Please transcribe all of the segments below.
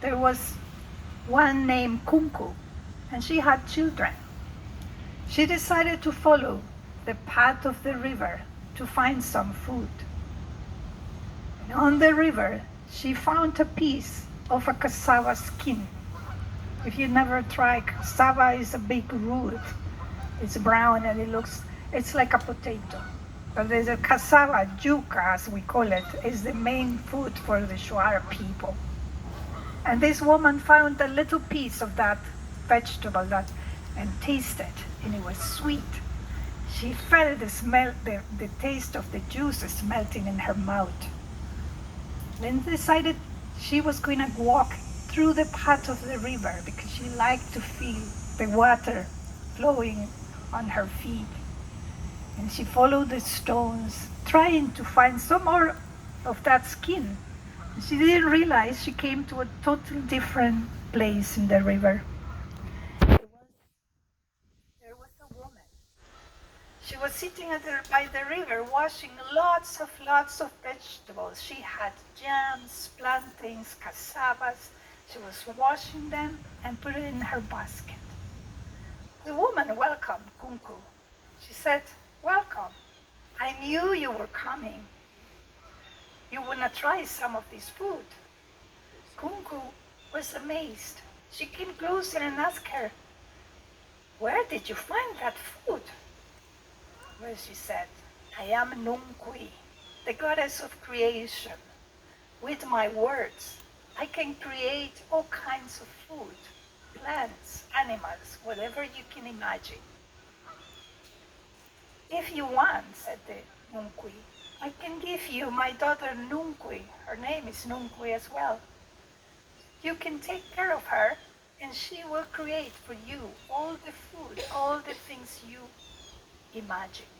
there was one named Kunku, and she had children. She decided to follow the path of the river to find some food. And on the river, she found a piece of a cassava skin. If you never try, cassava is a big root. It's brown and it's like a potato. But there's a cassava, yuca as we call it, is the main food for the Shuar people. And this woman found a little piece of that vegetable and tasted, and it was sweet. She felt the taste of the juices melting in her mouth. Then decided she was going to walk through the path of the river because she liked to feel the water flowing on her feet. And she followed the stones, trying to find some more of that skin. She didn't realize she came to a totally different place in the river. There was a woman. She was sitting by the river washing lots of vegetables. She had yams, plantains, cassavas. She was washing them and put it in her basket. The woman welcomed Kunku. She said, "Welcome. I knew you were coming. You want to try some of this food." Kunku was amazed. She came closer and asked her, "Where did you find that food?" Well, she said, "I am Nunkui, the goddess of creation. With my words, I can create all kinds of food, plants, animals, whatever you can imagine. If you want," said the Nunkui, "I can give you my daughter Nunkui. Her name is Nunkui as well. You can take care of her, and she will create for you all the food, all the things you imagine."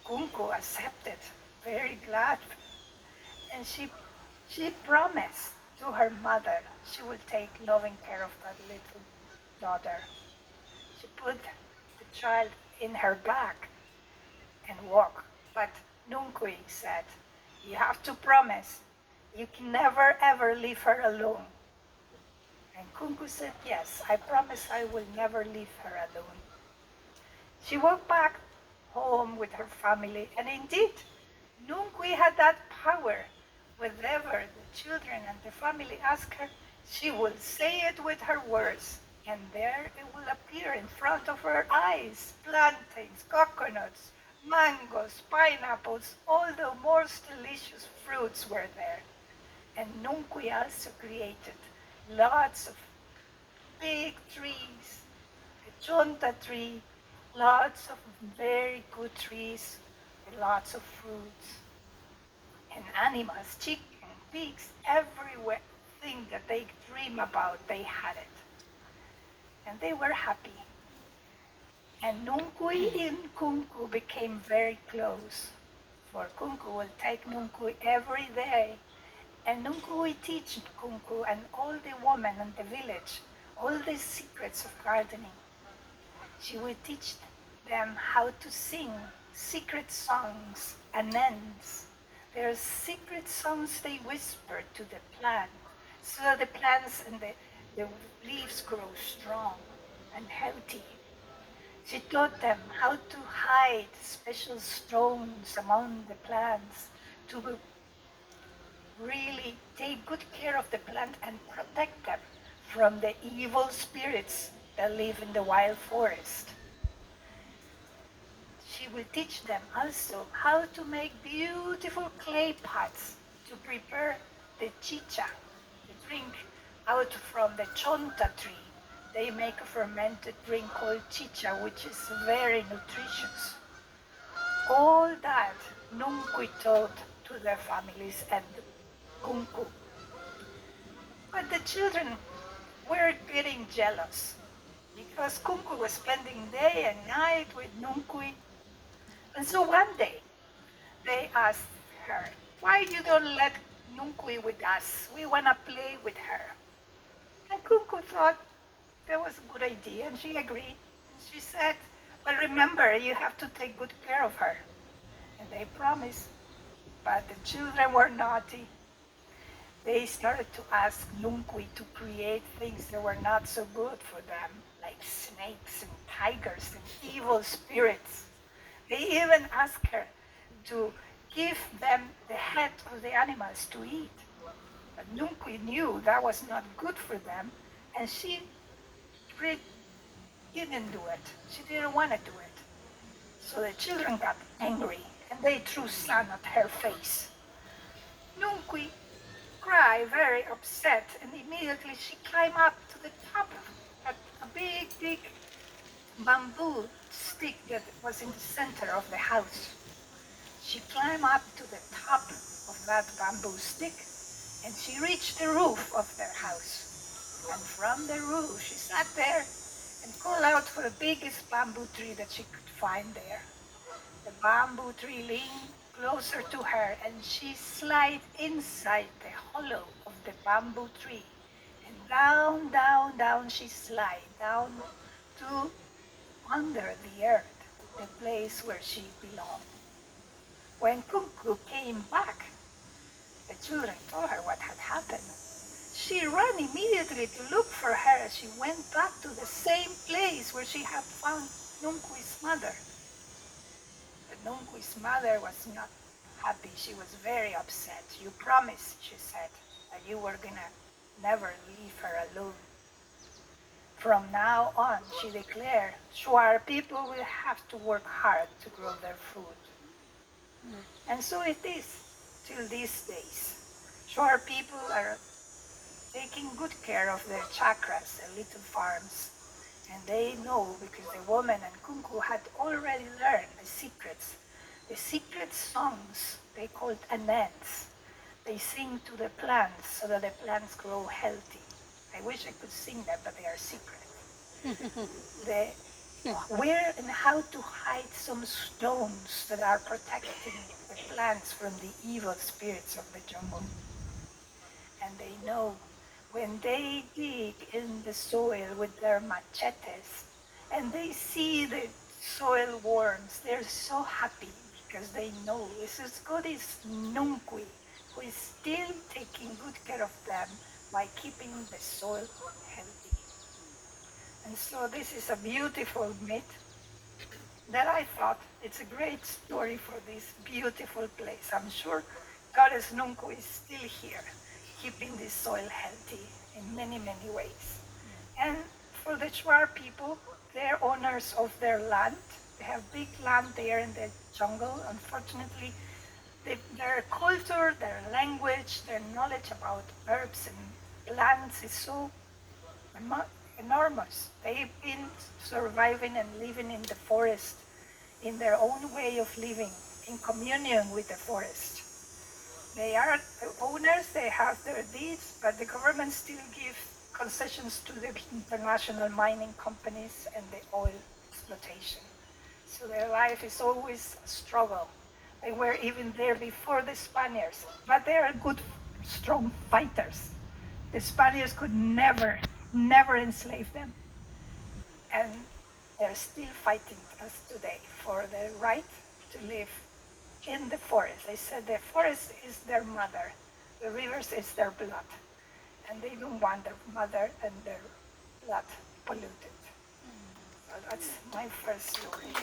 Kunku accepted, very glad, and she promised to her mother she would take loving care of that little daughter. She put the child in her back and walked, but Nunkui said, "You have to promise you can never ever leave her alone." And Kunku said, "Yes, I promise I will never leave her alone." She walked back home with her family, and indeed, Nunkui had that power. Whatever the children and the family ask her, she will say it with her words, and there it will appear in front of her eyes. Plantains, coconuts, mangoes, pineapples, all the most delicious fruits were there. And Nunkui also created lots of big trees, the chonta tree, lots of very good trees, with lots of fruits, and animals, chicken, pigs, everything that they dream about, they had it. And they were happy. And Nunkui and Kunku became very close, for Kunku will take Nunkui every day, and Nunkui will teach Kunku and all the women in the village all the secrets of gardening. She will teach them how to sing secret songs, anens. There are secret songs they whisper to the plant, so that the plants and the leaves grow strong and healthy. She taught them how to hide special stones among the plants to really take good care of the plant and protect them from the evil spirits that live in the wild forest. She will teach them also how to make beautiful clay pots to prepare the chicha, the drink out from the chonta tree. They make a fermented drink called chicha, which is very nutritious. All that Nunkui taught to their families and Kunku. But the children were getting jealous because Kunku was spending day and night with Nunkui. And so one day they asked her, "Why you don't let Nunkui with us? We want to play with her." And Kunku thought that was a good idea, and she agreed. And she said, "But remember, you have to take good care of her." And they promised, but the children were naughty. they started to ask Nunkui to create things that were not so good for them, like snakes and tigers and evil spirits. They even asked her to give them the head of the animals to eat. But Nunkui knew that was not good for them, and she didn't do it. She didn't want to do it. So the children got angry, and they threw sand at her face. Nunkui cried, very upset, and immediately she climbed up to the top of a big bamboo stick that was in the center of the house. She climbed up to the top of that bamboo stick, and she reached the roof of their house. And from the roof, she sat there and called out for the biggest bamboo tree that she could find there. The bamboo tree leaned closer to her, and she slid inside the hollow of the bamboo tree. And down she slid, down to under the earth, the place where she belonged. When Kunku came back, the children told her what had happened. She ran immediately to look for her. She went back to the same place where she had found Nunkui's mother. But Nunkui's mother was not happy. She was very upset. You promised, she said, that you were gonna never leave her alone. From now on, she declared, Shuar people will have to work hard to grow their food. And so it is till these days. Shuar people are taking good care of their chakras, their little farms. And they know, because the woman and Kunku had already learned the secret songs they called anants. They sing to the plants so that the plants grow healthy. I wish I could sing them, but they are secret. Where and how to hide some stones that are protecting the plants from the evil spirits of the jungle. And they know when they dig in the soil with their machetes and they see the soil worms, they're so happy because they know this is God is Nunkui, who is still taking good care of them by keeping the soil healthy. And so this is a beautiful myth that I thought it's a great story for this beautiful place. I'm sure Goddess Nunku is still here, keeping this soil healthy in many, many ways. And for the Shuar people, they're owners of their land. They have big land there in the jungle. Unfortunately, their culture, their language, their knowledge about herbs and plants is so enormous. They've been surviving and living in the forest in their own way of living, in communion with the forest. They are the owners, they have their deeds, but the government still gives concessions to the international mining companies and the oil exploitation. So their life is always a struggle. They were even there before the Spaniards, but they are good, strong fighters. The Spaniards could never enslave them. And they're still fighting us today for the right to live in the forest. They said the forest is their mother, the rivers is their blood, and they don't want their mother and their blood polluted. So that's my first story.